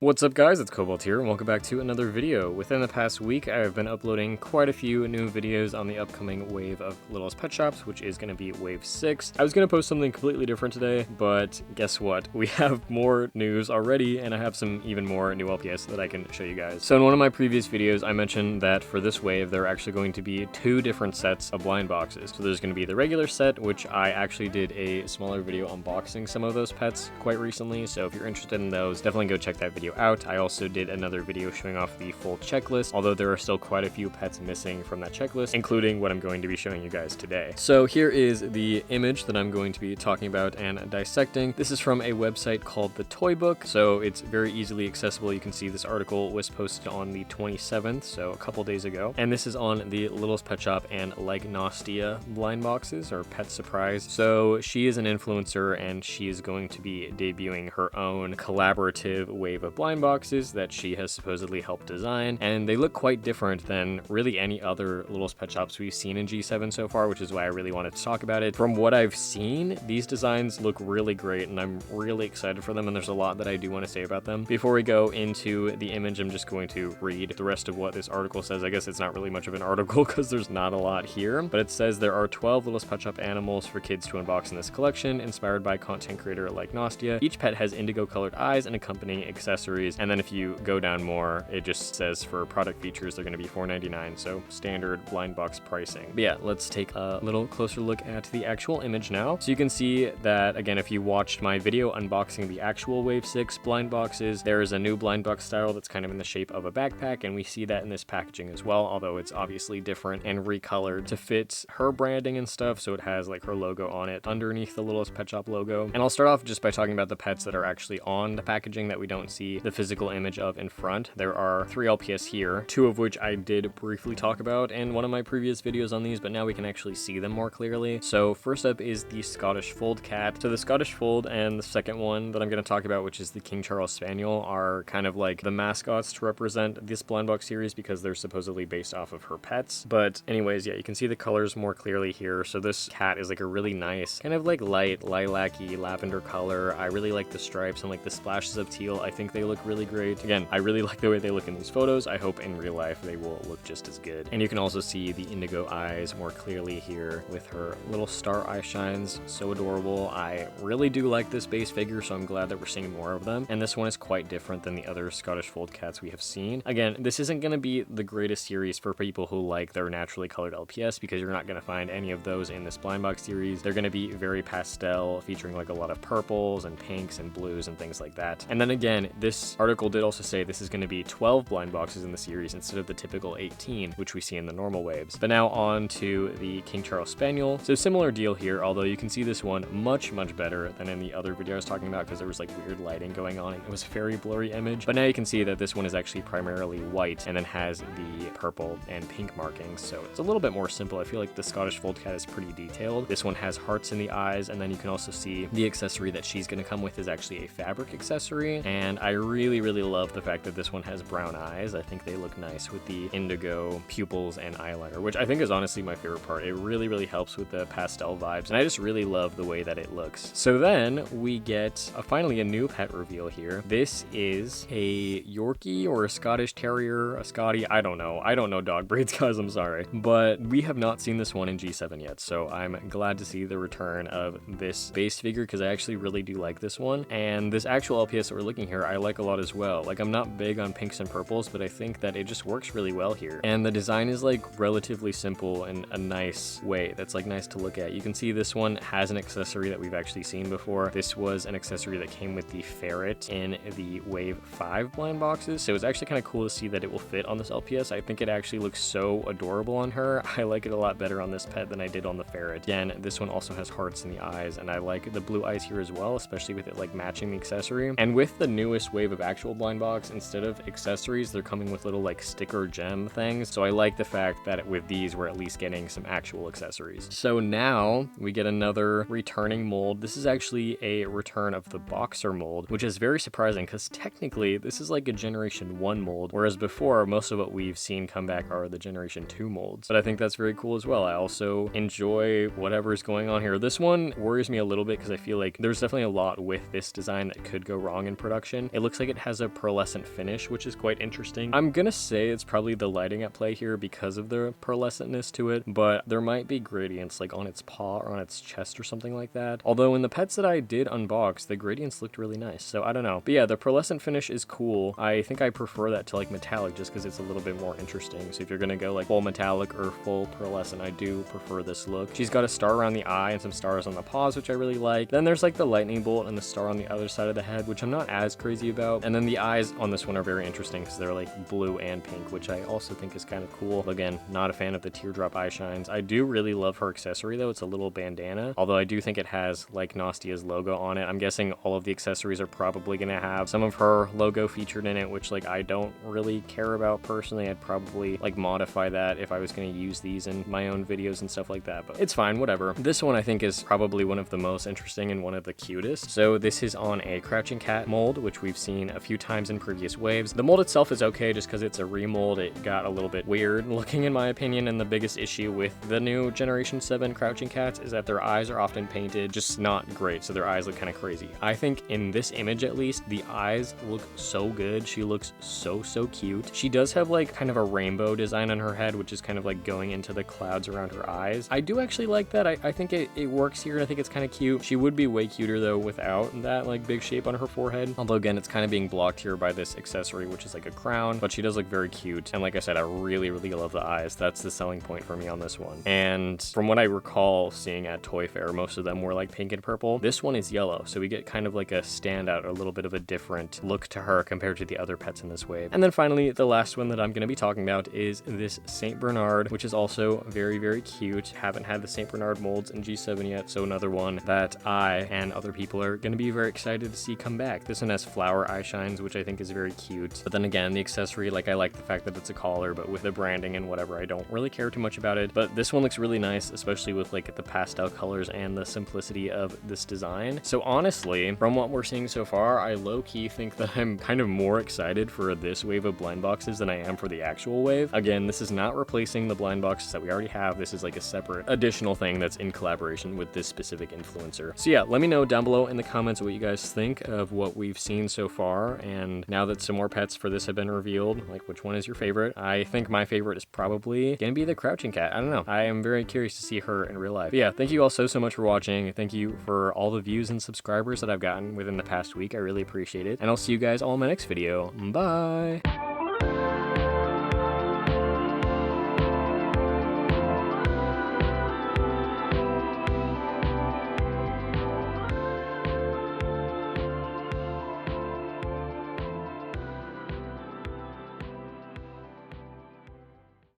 What's up guys, it's Cobalt here and welcome back to another video. Within the past week I have been uploading quite a few new videos on the upcoming wave of Littlest Pet Shops, which is going to be wave 6. I was going to post something completely different today, but guess what? We have more news already and I have some even more new LPS that I can show you guys. So in one of my previous videos I mentioned that for this wave there are actually going to be 2 different sets of blind boxes. So there's going to be the regular set, which I actually did a smaller video unboxing some of those pets quite recently, so if you're interested in those, definitely go check that video out. I also did another video showing off the full checklist, although there are still quite a few pets missing from that checklist, including what I'm going to be showing you guys today. So here is the image that I'm going to be talking about and dissecting. This is from a website called The Toy Book, so it's very easily accessible. You can see this article was posted on the 27th, so a couple days ago, and this is on the Littlest Pet Shop and Like Nastia blind boxes, or Pet Surprise. So she is an influencer and she is going to be debuting her own collaborative wave of blind boxes that she has supposedly helped design, and they look quite different than really any other Littlest Pet Shops we've seen in G7 so far, which is why I really wanted to talk about it. From what I've seen, these designs look really great and I'm really excited for them, and there's a lot that I do want to say about them. Before we go into the image, I'm just going to read the rest of what this article says. I guess it's not really much of an article because there's not a lot here, but it says there are 12 Littlest Pet Shop animals for kids to unbox in this collection, inspired by content creator Like Nastia. Each pet has indigo colored eyes and accompanying accessories, and then if you go down more, it just says for product features they're going to be $4.99, so standard blind box pricing. But yeah, let's take a little closer look at the actual image now. So you can see that, again, if you watched my video unboxing the actual wave 6 blind boxes, there is a new blind box style that's kind of in the shape of a backpack, and we see that in this packaging as well, although it's obviously different and recolored to fit her branding and stuff, so it has like her logo on it underneath the Littlest Pet Shop logo. And I'll start off just by talking about the pets that are actually on the packaging that we don't see the physical image of in front. There are 3 LPS here, 2 of which I did briefly talk about in one of my previous videos on these, but now we can actually see them more clearly. So first up is the Scottish Fold cat. So the Scottish Fold and the second one that I'm going to talk about, which is the King Charles Spaniel, are kind of like the mascots to represent this blind box series because they're supposedly based off of her pets. But anyways, yeah, you can see the colors more clearly here. So this cat is like a really nice kind of like light lilac-y lavender color. I really like the stripes and like the splashes of teal. I think they look really great. Again, I really like the way they look in these photos. I hope in real life they will look just as good. And you can also see the indigo eyes more clearly here with her little star eye shines. So adorable. I really do like this base figure, so I'm glad that we're seeing more of them. And this one is quite different than the other Scottish Fold cats we have seen. Again, this isn't going to be the greatest series for people who like their naturally colored LPS, because you're not going to find any of those in this blind box series. They're going to be very pastel, featuring like a lot of purples and pinks and blues and things like that. And then again, this article did also say this is going to be 12 blind boxes in the series instead of the typical 18, which we see in the normal waves. But now on to the King Charles Spaniel. So similar deal here, although you can see this one much better than in the other video I was talking about because there was like weird lighting going on and it was a very blurry image. But now you can see that this one is actually primarily white and then has the purple and pink markings, so it's a little bit more simple. I feel like the Scottish Fold cat is pretty detailed. This one has hearts in the eyes, and then you can also see the accessory that she's going to come with is actually a fabric accessory, and I really love the fact that this one has brown eyes. I think they look nice with the indigo pupils and eyeliner, which I think is honestly my favorite part. It really helps with the pastel vibes, and I just really love the way that it looks. So then we get finally a new pet reveal here. This is a Yorkie or a Scottish Terrier, a Scottie. I don't know dog breeds, guys, I'm sorry, but we have not seen this one in G7 yet, so I'm glad to see the return of this base figure because I actually really do like this one. And this actual LPS that we're looking here I like a lot as well. Like, I'm not big on pinks and purples, but I think that it just works really well here, and the design is like relatively simple in a nice way that's like nice to look at. You can see this one has an accessory that we've actually seen before. This was an accessory that came with the ferret in the wave 5 blind boxes, so it's actually kind of cool to see that it will fit on this LPS. I think it actually looks so adorable on her. I like it a lot better on this pet than I did on the ferret. Again, this one also has hearts in the eyes, and I like the blue eyes here as well, especially with it like matching the accessory. And with the newest wave of actual blind box, instead of accessories, they're coming with little like sticker gem things, so I like the fact that with these we're at least getting some actual accessories. So now we get another returning mold. This is actually a return of the boxer mold, which is very surprising because technically this is like a generation 1 mold, whereas before most of what we've seen come back are the generation 2 molds. But I think that's very cool as well. I also enjoy whatever is going on here. This one worries me a little bit because I feel like there's definitely a lot with this design that could go wrong in production. It looks looks like it has a pearlescent finish, which is quite interesting. I'm gonna say it's probably the lighting at play here because of the pearlescentness to it, but there might be gradients like on its paw or on its chest or something like that. Although in the pets that I did unbox, the gradients looked really nice, so I don't know. But yeah, the pearlescent finish is cool. I think I prefer that to like metallic just because it's a little bit more interesting. So if you're gonna go like full metallic or full pearlescent, I do prefer this look. She's got a star around the eye and some stars on the paws, which I really like. Then there's like the lightning bolt and the star on the other side of the head, which I'm not as crazy about. And then the eyes on this one are very interesting because they're like blue and pink, which I also think is kind of cool. Again, not a fan of the teardrop eye shines. I do really love her accessory though. It's a little bandana, although I do think it has like Nastia's logo on it. I'm guessing all of the accessories are probably gonna have some of her logo featured in it, which like I don't really care about personally. I'd probably like modify that if I was gonna use these in my own videos and stuff like that, but it's fine, whatever. This one I think is probably one of the most interesting and one of the cutest. So this is on a crouching cat mold, which we've seen a few times in previous waves. The mold itself is okay just because it's a remold. It got a little bit weird looking in my opinion, and the biggest issue with the new Generation 7 crouching cats is that their eyes are often painted just not great, so their eyes look kind of crazy. I think in this image at least, the eyes look so good. She looks so cute. She does have like kind of a rainbow design on her head, which is kind of like going into the clouds around her eyes. I do actually like that. I think it works here, and I think it's kind of cute. She would be way cuter though without that like big shape on her forehead, although again it's kind of being blocked here by this accessory, which is like a crown, but she does look very cute. And like I said, I really love the eyes. That's the selling point for me on this one. And from what I recall seeing at Toy Fair, most of them were like pink and purple. This one is yellow, so we get kind of like a standout, a little bit of a different look to her compared to the other pets in this wave. And then finally, the last one that I'm going to be talking about is this Saint Bernard, which is also very cute. Haven't had the Saint Bernard molds in G7 yet, so another one that I and other people are going to be very excited to see come back. This one has flower eye shines, which I think is very cute. But then again, the accessory, like I like the fact that it's a collar, but with the branding and whatever, I don't really care too much about it. But this one looks really nice, especially with like the pastel colors and the simplicity of this design. So honestly, from what we're seeing so far, I low-key think that I'm kind of more excited for this wave of blind boxes than I am for the actual wave. Again, this is not replacing the blind boxes that we already have. This is like a separate additional thing that's in collaboration with this specific influencer. So yeah, let me know down below in the comments what you guys think of what we've seen so far. And now that some more pets for this have been revealed, like which one is your favorite? I think my favorite is probably gonna be the crouching cat. I don't know. I am very curious to see her in real life. But yeah, thank you all so much for watching. Thank you for all the views and subscribers that I've gotten within the past week. I really appreciate it. And I'll see you guys all in my next video. Bye!